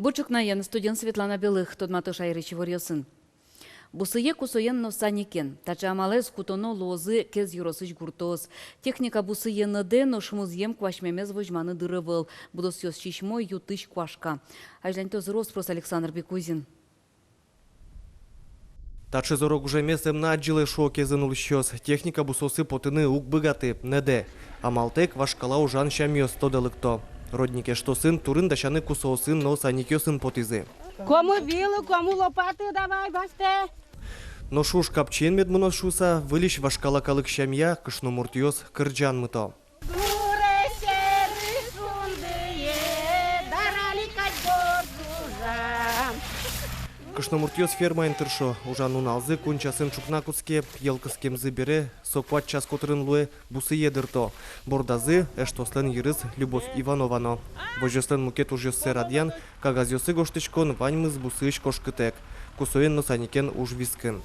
Бучукнаен студент Светлана Белых, тодматы шайрычы варьосын. Бусые кусоенно санекен, тачамалез кутоно лозы кез юросыч гуртоз. Техника бусыенны ден ошмузем квашмемез вожманы дырывыл, будос ёс чишмой ютыш квашка. Ажлянтоз Роспрос Александр Бекузин. Тачы зорок уже месем наджилы шоке зынулы щёс. Техника бусосы потыны ук быгаты, неде. Амалтек вашкала ужан щамёс тодылыкто. Роднике что сын турын дащаны кусосын, но саникё сын потызы. Кому вилы, кому лопаты давай, басте. Но шуш капчен медмунос шуса, вылищ вашкала калык щамья, кышну муртьёс кырджан мыто. Кышномуртьёс ферма интершо, ужан уналзы, кунчасын чукнакуске, елкыскем зыбере, сокват час котрын луэ, бусы едырто. Бордазы, эштослен йырыз, Любовь Ивановано. Вожеслен мукет ужёс серадьян, кагазёсы гоштычкон, ваньмыз бусыш кошкытек. Кусоен носаникен уж вискын.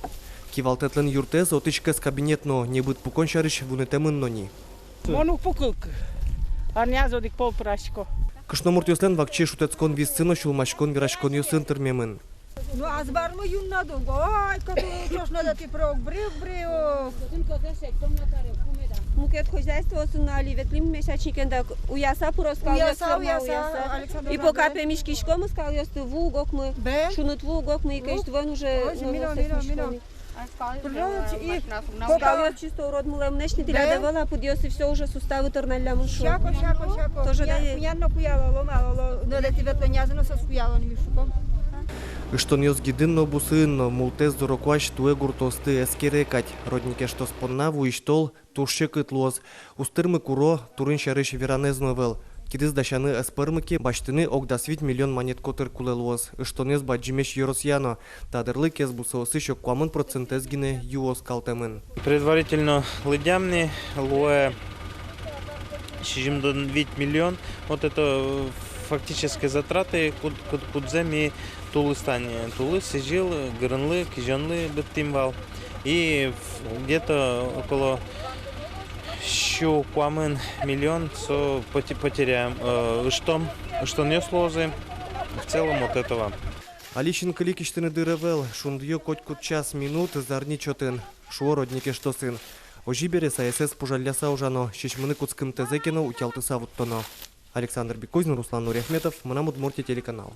Кивалтетлен юртез, отычкес кабинетно, не быт пукон шарыш вунетемын нони. Монук пукылк. Арнязодик полпрашко. Кышномуртьёслен вакче шутецкон висцыно, шулмачкон вирачкон ёсын тырмемын. Ну, а с барму юн надо, ай, как чёш надо ты прок, брик. Мукет хозяйство сунали, ветлим месячникен да уяса просто уяса. И пока пемишкишко мы сказали, что вугок мы, шунут вугок мы, и конечно вон уже. Сказали, чисто урод мулем нечни ты давала, подъёс и все уже суставы торналя мушу. Шако. Тоже да. Я накуяла, ломала, но да ты ветлонязано соскуяла не мишуком. Иштон ёс гидынно бусынно, мултез дорокваш туэ гуртосты эскерекать. Роднике что спонна вуиштол, турше кытлоз. Устырмы куро, турын шарыш веранезно вел. Кидыз дащаны эспырмыки, баштыны огдасвит миллион монет котыр кулелоз. Иштон ёс баджимеш юросьяно. Тадырлы кез бусосы шок куамын процентезгине юос калтемын. Предварительно лыдямны, луэ шижимдон 8 миллион. Вот это фактические затраты кудземи тулы стане. Тулы, сижил, грынлы, кижанлы беттимвал. И где-то около еще куамын миллион потеряем. Что не слозы в целом от этого. Аличин каликиштыны дырывел, шундьё коть час минут зарничотын. Шуо роднике что сын. Ожибере ССС пожалляса ужано, шишмыны куцкым тезекину утялтыса вуттоно. Александр Бекузин, Руслан Нуряхметов, Мынам Удмуртия телеканал.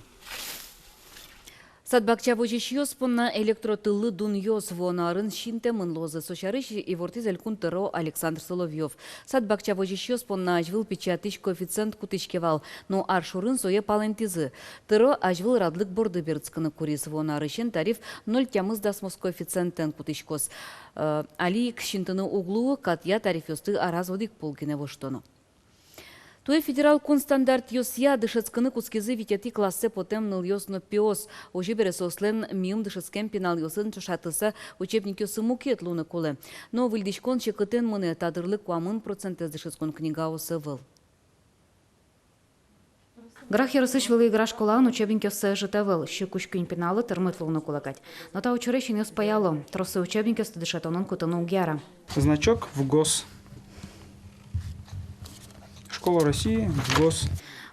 Садбакча вожиш ёспынна электротылы дун ёс вонарын шинтемын лозы сочарыш и вортизель кунтыро Александр Соловьев. Садбакча вожиш ёспынна ажвыл печатыш коэффициент кутышкевал, но аршурын сое палентизы. Тыро ажвыл радлык борды бердсканы курис вонарышен тариф 0,8 коэффициентен кутышкос. Али к шинтыны углу катья тариф ёсты аразводик полкине воштоно. Туе федерал констандарт ёсья дышецканы кускизы витяти классе потем ныл ёсно пиос. Ожи бересослен миум дышецкен пенал ёсын чашатыса учебник ёсы мукет луны коле. Но выльдишкон чекытен мыны тадырлы куамын процентез дышецкон книга осы выл. Грах ярысыш вылы игра школаан учебник ёсы житавыл. Щекушкин пеналы тырмыт луны кулагать. Но та учерещин ёс паяло. Тросы учебник ёсы дышетонон кутыну угяра. Значок в ГОС. Школа России, в ГОС.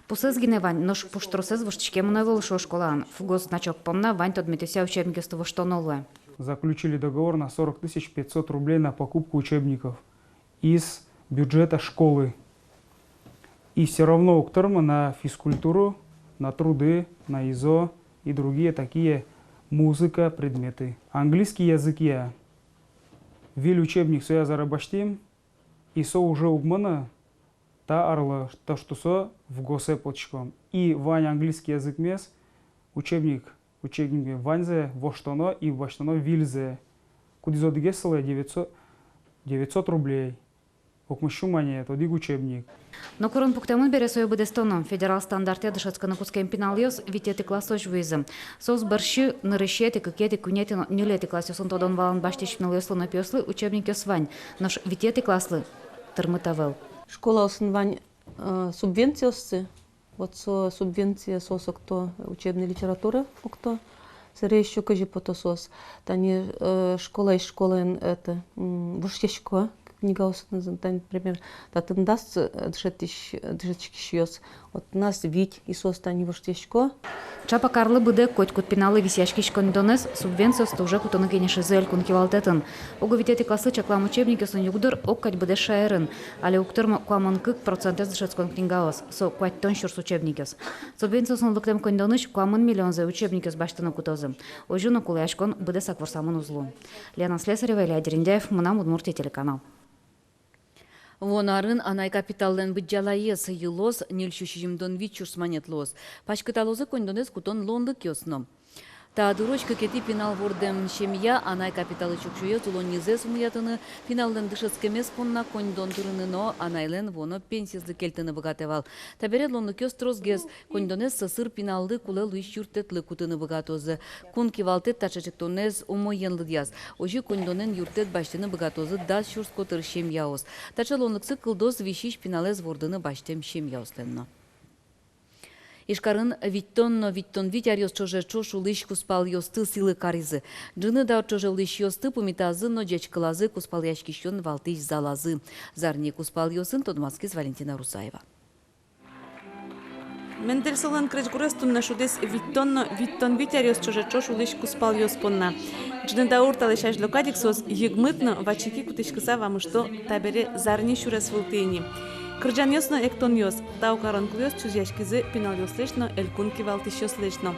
Пусез гиневань, нож пуштросез вошчке мунавыл шо школаан. В ГОС значок помна, вань тодметися учебник ёсы во новое. Заключили договор на 40 500 рублей на покупку учебников из бюджета школы. И все равно уктырмы на физкультуру, на труды, на ИЗО и другие такие музыка предметы. Английский язык я. Виль учебник соя зарабаштим, и со уже угмана та арла, то что со в ГОСе почком. И вань английский язык мес, учебник ваньзе, воштоно и воштоно вильзе. Кудизо дигесла 900 рублей. Окмышу мане, то диг учебник. Но корон пуктамын бере сою бедестоно. Федерал стандарте дышацканы кускем пеналиос витети классоч визым. Сос барши нырышети какети кунети нюлети классосын тодон валан баштич налыслы напёслы учебник ёсвань. Нож витети класслы тырмытавел. Школа основань субвенции, вот субвенция сосок то учебной литературы, кто сыре еще кажи потосос, тани школа это вушешко книга осыны, например, татындас дышетчикишьёс. Вот нас вить и состань воштешко. Чапа Карлы буде коть пиналы висяшки шкондонес субвенция уже кутоны генеши зель кункивалтетен. Ого витети классы чаклам учебники сон югдыр оккать буде шаерен, але уктырма куамон кык процентес дышетскон книгаос, со куать тоншурс учебникес. Субвенция сон лыктем кондоныш куамон миллион за учебникес баштына кутозы. Ожуна куляшкон буде сакварсамон узлу. Лена Слесарева, Илья Дериндяев, Мунам Удмуртия телеканал. Вонарын анай капиталлен быджалайес йылос нильшушижимдон вичурс манетлос. Пашкыталозы кондонес кутон лондык ёсно. Та дурочка кети пинал вордем шемья анай капиталы чукшуе тулон низес умуятыны пиналден дышецкемес понна кондон турыныно анайлен воно пенсиязды келтыны богатевал. Таберет лондык ёс трозгез кондонес сысыр пиналды куле луиш юртетлы кутыны богатозы. Кун кивалтет тачачектонез умоенлы дияз. Ожи кондонен юртет баштыны богатозы дас шурс котыр шемьяос. Тача лондыксы кылдос вишиш пиналез вордыны баштем шемьяостенно. Ишкарын виттон витяр ёс чоже чошу лыш куспал ёсты силы каризы. Джыны да чоже лыш ёсты пумитазы, но дечкалазы куспал яшкищон валтыш залазы. Зарни куспал ёсын Тодмаскиз Валентина Русаева. Мендельсолан кречгурестун на шудес виттон витяр ёс чоже чошу лыш куспал ёс понна. Джыны да урталы шаш локадиксос егмытно вачики кутышкыса вам что табере зарни шурес вылтыни. Кырджан ёсно эктон ёс, таукарон клёс чузяшкизы пинал ёслешно, элькун кивалтыш ёслешно.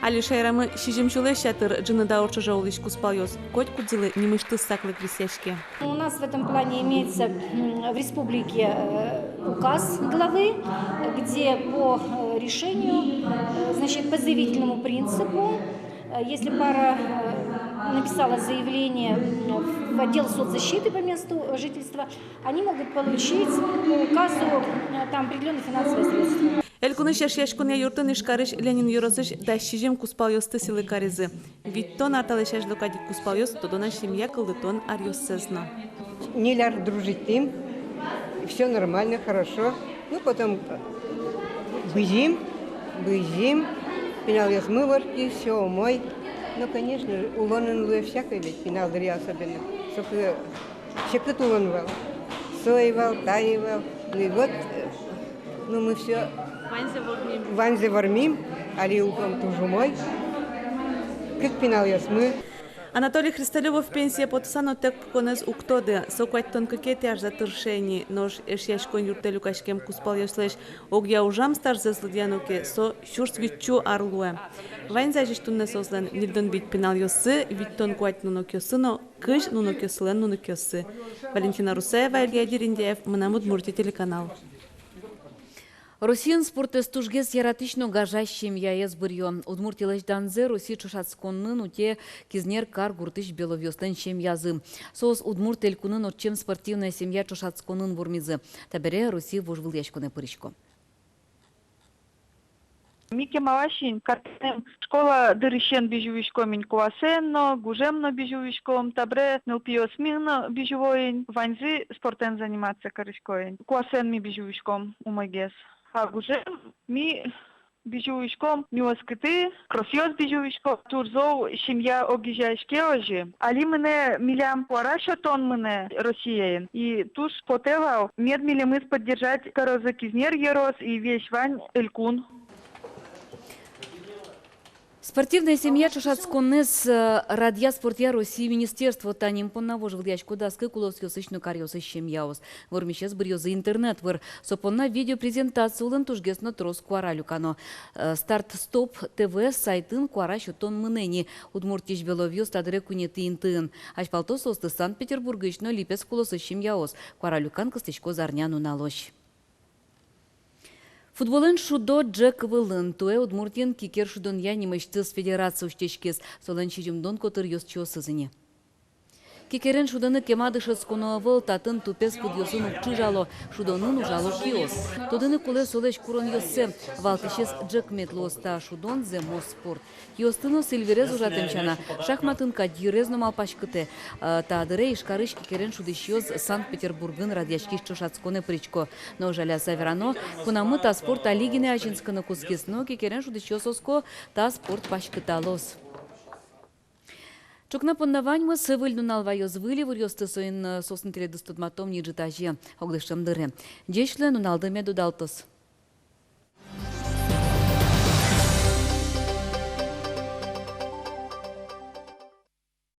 Али шайрамы шижимчулеш шатыр джины даурча жаулыш куспал ёс, коть кудзылы немышты саклы крисяшки. У нас в этом плане имеется в республике указ главы, где по решению, значит, по заявительному принципу, если пара написала заявление в отдел соцзащиты по месту жительства, они могут получить по указу там определенные финансовые средства. Элькуныш яшкун я юртын ишкарыш Ленин юросыш да шижим куспал ёсты силы каризы. Виттон арталыш яш локадик куспал ёс, тодона семья кылдытон ар ёссезно. Неляр дружить им, все нормально, хорошо. Ну потом бызим, пенал я смыварки, все мой. Ну, конечно, улонен луе всякое ведь, пенал дыря особенно. Чтобы щекот улонвал, соевал, таевал. Ну и вот, ну мы все ванзе вармим, али уком тоже мой. Как пенал я смы. Анатолий Христолюбов пенсия подсано тек конез уктоды, соквать тонко кети аж за тыршени, нож эшяшкон юртелю кашкем куспал ёслеш, огья ужам стар зеслыдянуке, со шурс витчу арлуэ. Вайн зажиштунне сослен, нильдон бит пенал ёсы, виттон куать нунок ёсыно, кыш нунок ёсылен нунок ёсы. Валентина Русаева, Илья Дериндяев, Мунам Удмуртия телеканал. Россиян спорт стужгес яратично гажащим яез бырьё. Удмуртилась данзе Россия чушацконнын уте кизнер кар гуртыш беловёстен чем язы. Соос удмурт элькунын отчем спортивная семья чушацконнын бурмизы. Табере Россия вожвыл яшконе пырышко. Мике малашин, картем школа дырыщен бежувишком куасенно, гужемно бежувишком, табре нылпиосмирно бежувоин, ваньзы спортен заниматься корышкоин. Куасен ми бежувишком умагес. А гужем ми бежувишком милоскыты, кросьёс бежувишком, турзов семья обижаешкелажи. Али мене милям пуарашо тон мене Россией. И туш потевал, мед милемыс поддержать корозакизнер ерос и весь вань элькун. Спортивная семья Чушацконнес радия спортия России министерство таним понна вожвыл яшку даскы кулос ёсычну кар ёсыщем яос. Вормишес брёзы интернет выр сопонна видеопрезентацию улын тужгесно трос куаралюкано. Старт-стоп ТВ сайтын куаращу тон мынени. Удмуртиш беловьё стадыре кунеты интын. Ашпалто состы Санкт-Петербурга ишно липес кулосыщем яос. Куаралюкан костычко зарняну налощ. Футболын шудо Джек Вылын, туэ Удмуртиян кикер шудон янимыштыз федерация уштешкес, солын чижимдон котыр ёс чосызыне. Кикерен шуданы кемадышыз конуавыл татын тупес пудьосын укчы жало, шудонын ужало киос. Тодыны куле солеш курон ёссе, валтышес Джек метлоста шудон земо спорт. Киостыно сильверез ужатымчана, шахматын кадьюрезно малпашкыте. Таадыре ишкарыш кикерен шудыщёз Санкт-Петербургын радяшкиш чошацконе причко. Но жаля саверано, кунамы та спорт алигине ажинсканы кускесно, кикерен шудыщёз оско та спорт пашкыталос. Чукна поннаваньмы сывыль нуналва ёзвыли вырёсты соин сосын теледыстудматом ниджитажи огдышым дыры. Дешле нуналдыме дудалтыс.